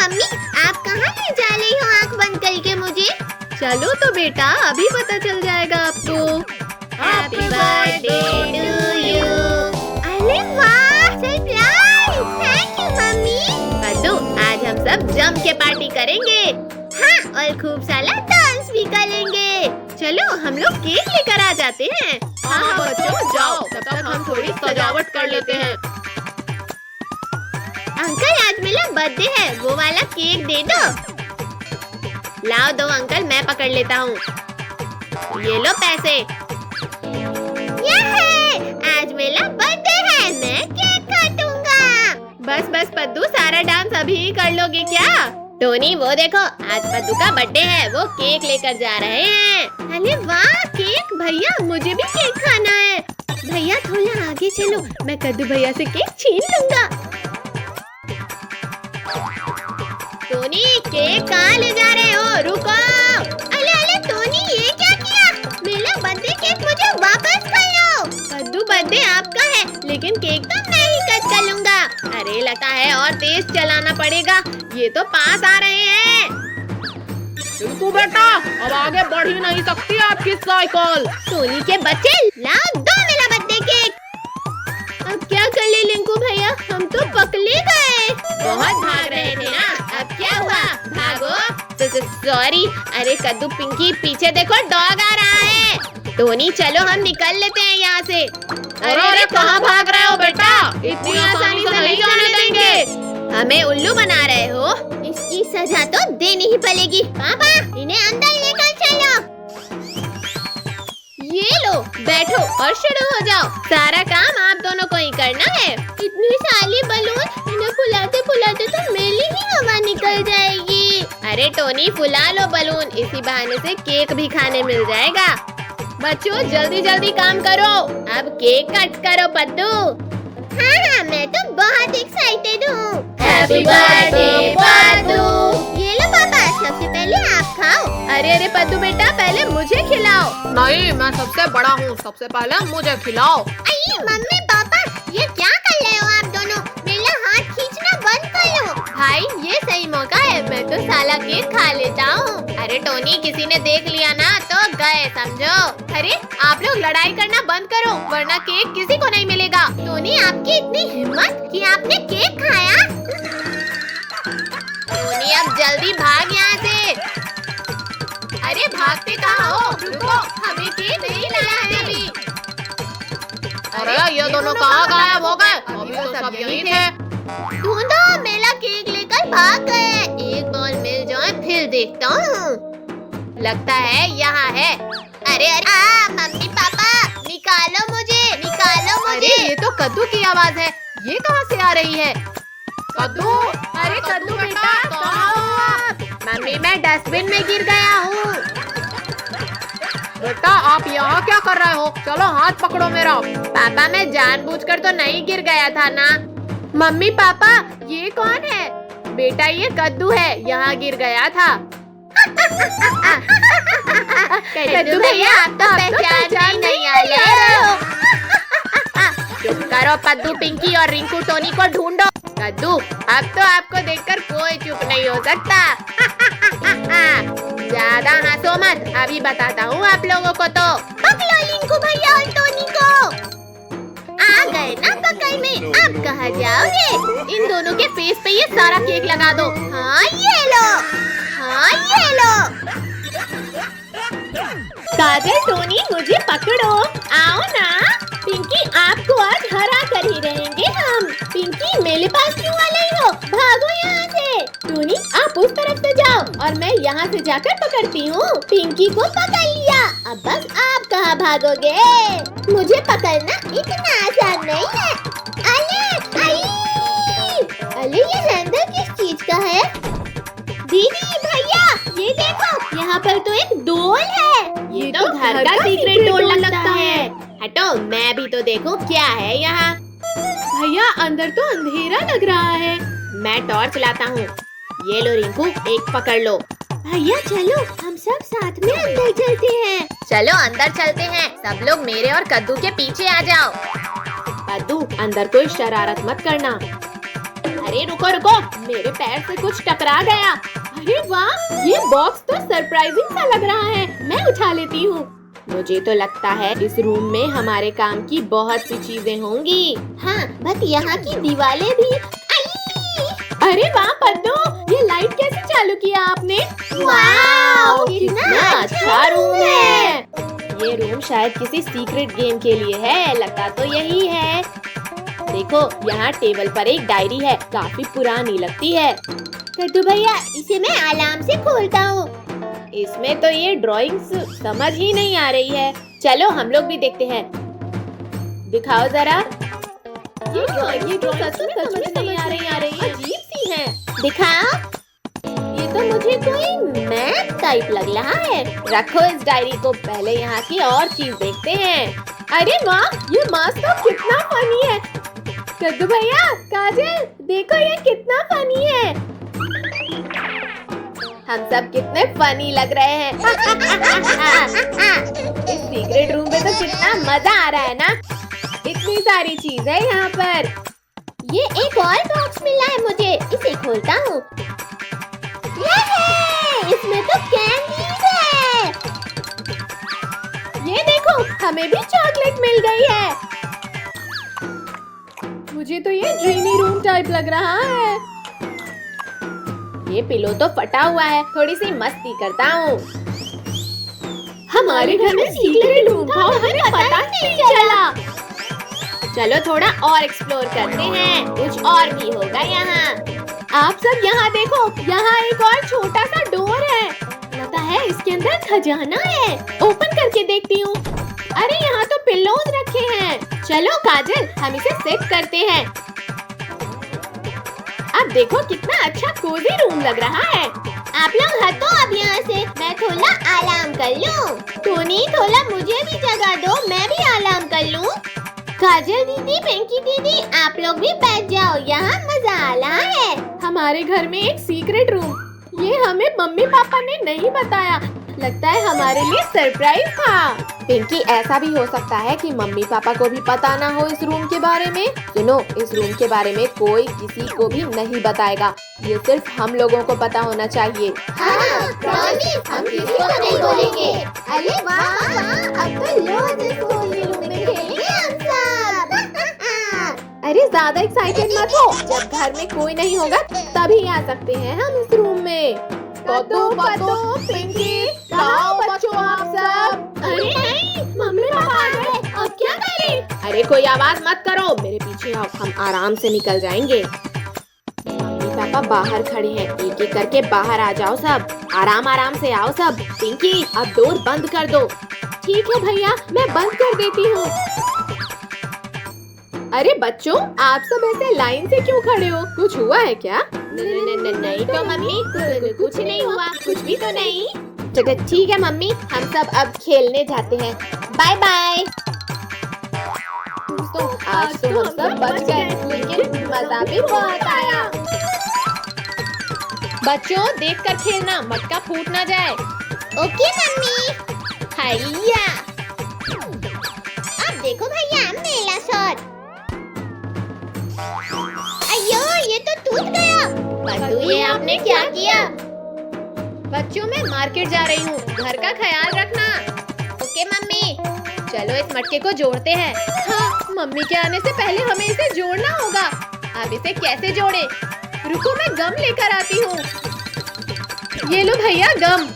Mummy, आप कहाँ ले जा रही हो आँख बंद करके मुझे? चलो तो बेटा, अभी पता चल जाएगा आपको। Happy birthday to you. अरे वाह, surprise! Thank you mummy. Paddu, आज हम सब जम के पार्टी करेंगे। हाँ, और खूब सारा डांस भी करेंगे। चलो हम लोग केक लेकर आ जाते हैं। हाँ बच्चों, जाओ, तब तक हम थोड़ी सजावट कर लेते हैं। अंकल, आज मेरा बर्थडे है, वो वाला केक दे दो। लाओ दो अंकल, मैं पकड़ लेता हूँ। ये लो पैसे। ये है, आज मेरा बर्थडे है, मैं केक काटूंगा। बस बस पद्दू, सारा डांस अभी ही कर लोगे क्या? टोनी, वो देखो, आज पद्दू का बर्थडे है, वो केक लेकर जा रहे हैं। अरे वाह, केक! भैया, मुझे भी केक खाना है। भैया थोड़ा आगे चलो, मैं कद्दू भैया से केक छीन लूंगा। टोनी, केक कहाँ ले जा रहे हो? रुको। अरे अरे टोनी, ये क्या किया? मेरा बर्थडे केक मुझे वापस कर लो। पद्दू, बर्थडे आपका है, लेकिन केक तो मैं ही कट कर लूंगा। अरे लगता है और तेज चलाना पड़ेगा, ये तो पास आ रहे हैं। रिंकू बेटा, अब आगे बढ़ ही नहीं सकती आपकी साइकिल। टोनी के बच्चे, लाओ दो मेरा बर्थडे केक। अब क्या कर ले लिंकू भैया, हम तो पकड़े गए। बहुत भाग रहे थे ना, अब क्या हुआ? भागो। सॉरी। अरे कद्दू, पिंकी, पीछे देखो, डॉग आ रहा है। टोनी, चलो हम निकल लेते हैं यहाँ से। अरे कहाँ भाग रहे हो बेटा? इतनी आसानी से नहीं जाने देंगे। हमें उल्लू बना रहे हो? इसकी सजा तो देनी ही पड़ेगी। पापा, इन्हें अंदर लेकर चलो। ये लो, बैठो और शुरू हो जाओ। सारा काम आप दोनों को ही करना है। इतनी सारी बलून, इन्हें फुलाते फुलाते तो मेरी ही हवा निकल जाएगी। अरे टोनी, फुला लो बलून, इसी बहाने से केक भी खाने मिल जाएगा। बच्चों, जल्दी जल्दी काम करो, अब केक कट करो। पद्दू, हाँ हाँ, मैं तो बहुत एक्साइटेड हूँ। Happy birthday Paddu. ये लो पापा, सबसे पहले आप खाओ। अरे अरे पद्दू बेटा, पहले मुझे खिलाओ। नहीं, मैं सबसे बड़ा हूँ, सबसे पहले मुझे खिलाओ। अरे मम्मी पापा, ये क्या कर रहे हो आप दोनों? मेरा हाथ खींचना बंद करो। भाई, ये सही मौका है, मैं तो साला केक खा लेता हूँ। अरे टोनी, किसी ने देख लिया ना तो गए समझो। अरे आप लोग लड़ाई करना बंद करो, वरना केक किसी को नहीं मिलेगा। टोनी, आपकी इतनी हिम्मत कि आपने केक खाया? टोनी, अब जल्दी भाग यहाँ से। अरे भागते कहाँ हो? रुको, हमें केक नहीं लाना है अभी। अरे ये दोनों कहाँ गायब हो गए? अभी तो सब यहीं थे। ढूंढो, मेरा केक लेकर भाग गए। एक बॉल मिल जाए फिर देखता हूँ। लगता है यहाँ है। अरे अरे मम्मी पापा, निकालो मुझे, निकालो मुझे। अरे ये तो कद्दू की आवाज है, ये कहाँ से आ रही है? कद्दू, अरे कद्दू बेटा, कहाँ हो आप? मम्मी, मैं डस्टबिन में गिर गया हूँ। बेटा, आप यहाँ क्या कर रहे हो? चलो हाथ पकड़ो मेरा। पापा, मैं जानबूझकर तो नहीं गिर गया था ना। मम्मी पापा, ये कौन है? बेटा, ये कद्दू है, यहाँ गिर गया था। कद्दू भैया, आप तो पहचान नहीं आ रहे हो। चुप करो पद्दू, पिंकी और रिंकू, टोनी को ढूंढो। कद्दू, अब तो आपको देखकर कोई चुप नहीं हो सकता। ज्यादा हंसो मत, अभी बताता हूँ आप लोगों को तो। पकड़ो रिंकू भैया और टोनी को। आ गए ना पकड़ में, अब कहाँ जाओगे? इन दोनों के फेस पे ये सारा केक लगा दो। हाँ ये लो, हाँ ये लो। काजल, टोनी, मुझे पकड़ो, आओ ना। पिंकी, आपको आज हरा कर ही रहेंगे हम। पिंकी, मेरे पास क्यों आ रही हो? भागो यहाँ से। टोनी, आप उस तरफ से जाओ और मैं यहाँ से जाकर पकड़ती हूँ। पिंकी को पकड़ लिया, अब बस आप कहाँ भागोगे? मुझे पकड़ना इतना आसान नहीं है। अरे अरे, ये हैंडल किस चीज का है? दीदी भैया, ये देखो, यहाँ पर तो एक डोल है। ये तो घर का सीक्रेट डोर लगता है। हटो, मैं भी तो देखूं क्या है यहाँ। भैया, अंदर तो अंधेरा लग रहा है। मैं टॉर्च लाता हूँ। ये लो रिंकू, एक पकड़ लो। भैया चलो, हम सब साथ में अंदर चलते हैं। चलो अंदर चलते हैं, सब लोग मेरे और कद्दू के पीछे आ जाओ। कद्दू, अंदर कोई शरारत मत करना। अरे रुको रुको, मेरे पैर से कुछ टकरा गया। अरे वाह, ये बॉक्स तो सरप्राइजिंग सा लग रहा है। मैं उठा लेती हूँ। मुझे तो लगता है इस रूम में हमारे काम की बहुत सी चीजें होंगी। हाँ, बस यहाँ की दीवारें भी। अरे वाह पद्दू, ये लाइट कैसे चालू किया आपने? वाव, कितना अच्छा रूम है। ये रूम शायद किसी सीक्रेट गेम के लिए है, लगता तो यही है। देखो, यहाँ टेबल पर एक डायरी है, काफी पुरानी लगती है। कद्दू भैया, इसे मैं अलार्म से खोलता हूँ। इसमें तो ये ड्राइंग्स समझ ही नहीं आ रही है। चलो हम लोग भी देखते हैं। दिखाओ जरा। ये ड्राइंग सच में नहीं आ रही है, अजीब सी है। दिखाओ। ये तो मुझे कोई मैप टाइप लग रहा है। रखो इस डायरी को, पहले यहाँ की और चीज देखते हैं। अरे वाह, ये मास्क तो कितना फनी है। कद्दू भैया, काजल, देखो ये कितना फनी है। हम सब कितने फनी लग रहे हैं। इस सीक्रेट रूम में तो कितना मजा आ रहा है ना। इतनी सारी चीज है यहाँ पर। ये एक और बॉक्स मिला है मुझे, इसे खोलता हूँ। इसमें तो कैंडीज है। ये देखो, हमें भी चॉकलेट मिल गई है। मुझे तो ये ड्रीमी रूम टाइप लग रहा है। ये पिलो तो फटा हुआ है, थोड़ी सी मस्ती करता हूँ। हमारे घर में सीक्रेट रूम था, हमें पता नहीं चला। चलो थोड़ा और एक्सप्लोर करते हैं, कुछ और भी होगा यहाँ। आप सब यहाँ देखो, यहाँ एक और छोटा सा डोर है। लगता है इसके अंदर खजाना है। ओपन करके देखती हूँ। अरे यहाँ तो पिल्लोज रखे हैं। चलो काजल, हम इसे सेट करते हैं। अब देखो कितना अच्छा कोजी रूम लग रहा है। आप लोग हटो अब यहाँ से, मैं थोड़ा आराम कर लूँ। टोनी, थोड़ा मुझे भी जगह दो, मैं भी आराम कर लूँ। काजल दीदी, पिंकी दीदी, आप लोग भी बैठ जाओ, यहाँ मजा आ रहा है। हमारे घर में एक सीक्रेट रूम, ये हमें मम्मी पापा ने नहीं बताया। लगता है हमारे लिए सरप्राइज था। पिंकी, ऐसा भी हो सकता है कि मम्मी पापा को भी पता ना हो इस रूम के बारे में। सुनो, इस रूम के बारे में कोई किसी को भी नहीं बताएगा। ये सिर्फ हम लोगों को पता होना चाहिए। हाँ, प्रॉमिस, हम किसी को नहीं बोलेंगे। अरे वाह, अब तो रोज इस कोजी रूम में खेलेंगे हम सब। अरे ज्यादा एक्साइटेड मत हो, जब घर में कोई नहीं होगा तभी आ सकते हैं हम इस रूम में। पद्दू, पिंकी, कहाँ बच्चों आप सब? अरे नहीं, मम्मी पापा आ गए, अब क्या करें? अरे कोई आवाज मत करो, मेरे पीछे आओ, हम आराम से निकल जाएंगे। मम्मी पापा बाहर खड़े हैं, एक एक करके बाहर आ जाओ सब। आराम आराम से आओ सब। पिंकी, अब डोर बंद कर दो। ठीक है भैया, मैं बंद कर देती हूँ। अरे बच्चों, आप सब ऐसे लाइन से क्यों खड़े हो? कुछ हुआ है क्या? नहीं तो मम्मी, कुछ नहीं हुआ, कुछ भी तो नहीं। चलो ठीक है मम्मी, हम सब अब खेलने जाते हैं। Bye bye. दोस्तों, आज तो हम सब बच गए, लेकिन मजा भी बहुत आया। बच्चों, देखकर खेलना, मटका फूट ना जाए। Okay mummy. हैया। अब देखो भैया, मेरा शॉट। अयो, ये तो टूट गया। बच्चों, ये आपने क्या किया? बच्चों, मैं मार्केट जा रही हूँ, घर का ख्याल रखना। Okay mummy. चलो इस मटके को जोड़ते हैं। हाँ, मम्मी के आने से पहले हमें इसे जोड़ना होगा। अब इसे कैसे जोड़े? रुको, मैं गम लेकर आती हूँ। ये लो भैया गम।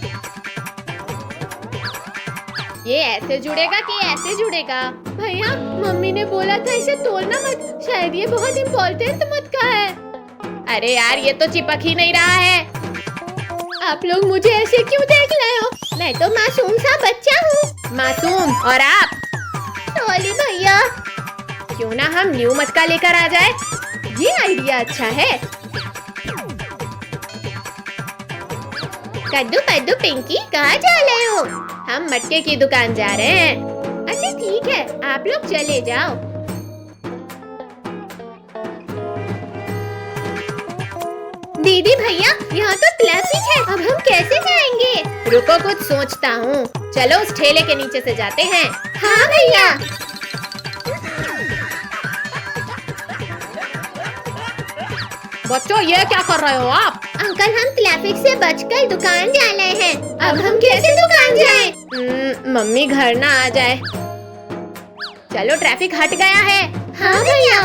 ये ऐसे जुड़ेगा कि ऐसे जुड़ेगा? भैया, मम्मी ने बोला था इसे तोड़ना मत, शायद ये बहुत इम्पोर्टेंट मटका है। अरे यार, ये तो चिपक ही नहीं रहा है। आप लोग मुझे ऐसे क्यों देख रहे हो? मैं तो मासूम सा बच्चा हूँ। मासूम? और आप? सॉरी भैया। क्यों ना हम न्यू मटका लेकर आ जाए? ये आइडिया अच्छा है। कद्दू पद्दू पिंकी, कहाँ जा रहे हो? हम मटके की दुकान जा रहे हैं। अच्छा ठीक है, आप लोग चले जाओ। दीदी भैया, यहाँ तो ट्रैफिक है, अब हम कैसे जाएंगे? रुको, कुछ सोचता हूँ। चलो उस ठेले के नीचे से जाते हैं। हाँ भैया। बच्चों ये क्या कर रहे हो आप? अंकल हम ट्रैफिक से बचकर दुकान जा रहे हैं। अब हम कैसे दुकान जाएं? मम्मी घर ना आ जाए। चलो ट्रैफिक हट गया है। हाँ भैया।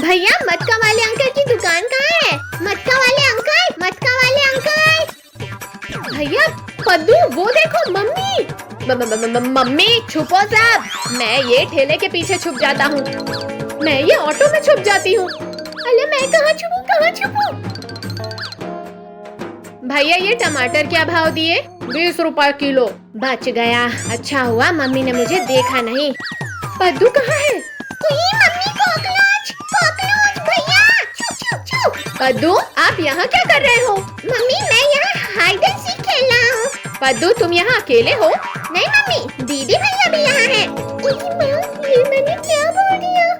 भैया मटका वाले अंकल की दुकान कहाँ है? मटका वाले अंकल, मटका वाले अंकल। भैया पद्दू वो देखो मम्मी। मम्मी छुपो सब। मैं ये ठेले के पीछे छुप जाता हूँ। मैं ये ऑटो में छुप जाती हूँ। अरे मैं कहाँ छुपूं, कहाँ छुपूं? भैया ये टमाटर क्या भाव दिए? 20 रुपए किलो। बच गया। अच्छा हुआ मम्मी ने मुझे देखा नहीं। पद्दू कहाँ है? मम्मी कॉकरोच, कॉकरोच भैया। छुप छुप छुप। पद्दू आप यहाँ क्या कर रहे हो? मम्मी मैं यहाँ हाइड एंड सीक खेल रहा हूँ। पद्दू तुम यहाँ अकेले हो? नहीं मम्मी, दीदी भैया भी यहाँ हैं। ये मैंने क्या बोल दिया?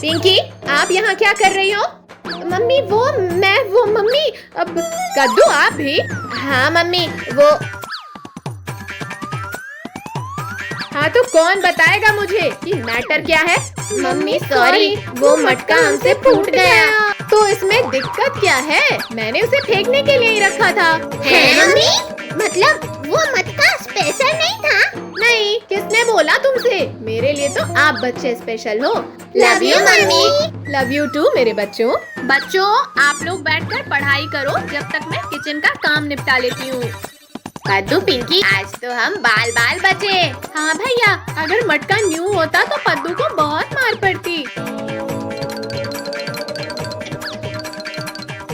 पिंकी आप यहाँ क्या कर रही हो? मम्मी वो मम्मी। अब कद्दू आप भी? हाँ मम्मी वो। हाँ तो कौन बताएगा मुझे कि मैटर क्या है? मम्मी सॉरी, वो मटका हमसे फूट गया। तो इसमें दिक्कत क्या है? मैंने उसे फेंकने के लिए ही रखा था। है मम्मी? मतलब वो मटका स्पेशल नहीं था? नहीं, किसने बोला तुमसे? मेरे लिए तो आप बच्चे स्पेशल हो। Love you mummy. Love you too मेरे बच्चों। बच्चों आप लोग बैठकर पढ़ाई करो जब तक मैं किचन का काम निपटा लेती हूँ। पद्दू पिंकी आज तो हम बाल बाल बचे। हाँ भैया, अगर मटका न्यू होता तो पद्दू को बहुत मार पड़ती।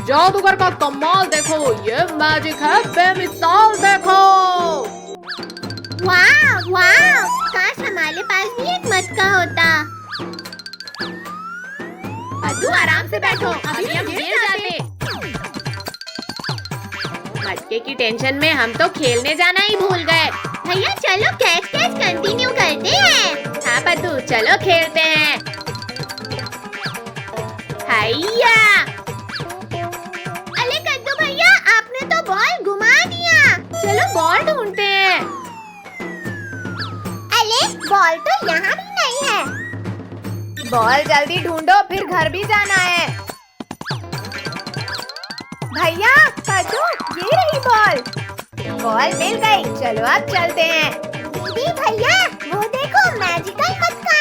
जादूगर का कमाल देखो, ये मैजिक है बेमिसाल देखो। वाह वाह, काश हमारे पास भी एक मटका होता। पद्दू आराम से बैठो, अभी हम गिर जाते। मटके की टेंशन में हम तो खेलने जाना ही भूल गए। भैया चलो कैच कैच कंटिन्यू करते हैं। हाँ पद्दू चलो खेलते हैं। हैया। अरे कद्दू भैया आपने तो बॉल घुमा दिया। चलो बॉल ढूंढते हैं। अरे बॉल तो यहाँ भी नहीं है। बॉल जल्दी ढूंढो, फिर घर भी जाना है। भैया पद्दू ये रही बॉल। बॉल मिल गई। चलो अब चलते हैं। दीदी भैया वो देखो मैजिकल मटका।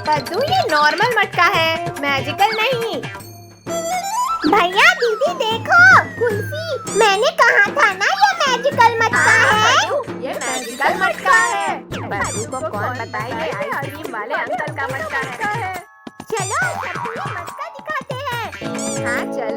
पद्दू ये नॉर्मल मटका है, मैजिकल नहीं। भैया दीदी देखो कुल्फी। मैंने कहा था ना ये मैजिकल मटका है। ये मैजिकल मटका है। पद्दू को कौन बताए ये आइसक्रीम वाले अंकल का मटका है। चलो सबको ये मटका दिखाते हैं। हाँ चलो।